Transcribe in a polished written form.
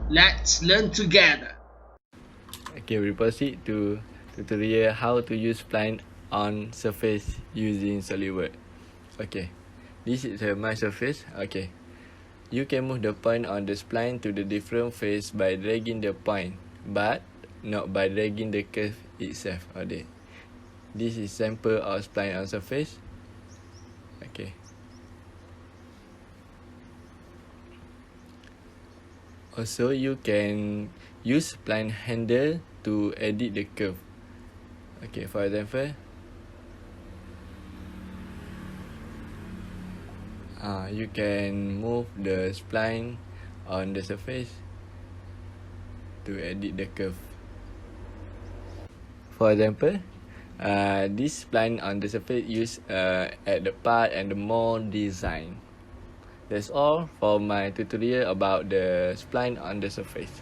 Let's learn together. Okay, we proceed to tutorial how to use spline on surface using Solidworks. Okay, this is my surface. Okay, you can move the point on the spline to the different face by dragging the point, but not by dragging the curve itself. Okay, this is sample of spline on surface. Okay. Also, you can use spline handle to edit the curve. Okay, for example, you can move the spline on the surface to edit the curve. For example, this spline on the surface use at the part and the more design. That's all for my tutorial about the spline on the surface.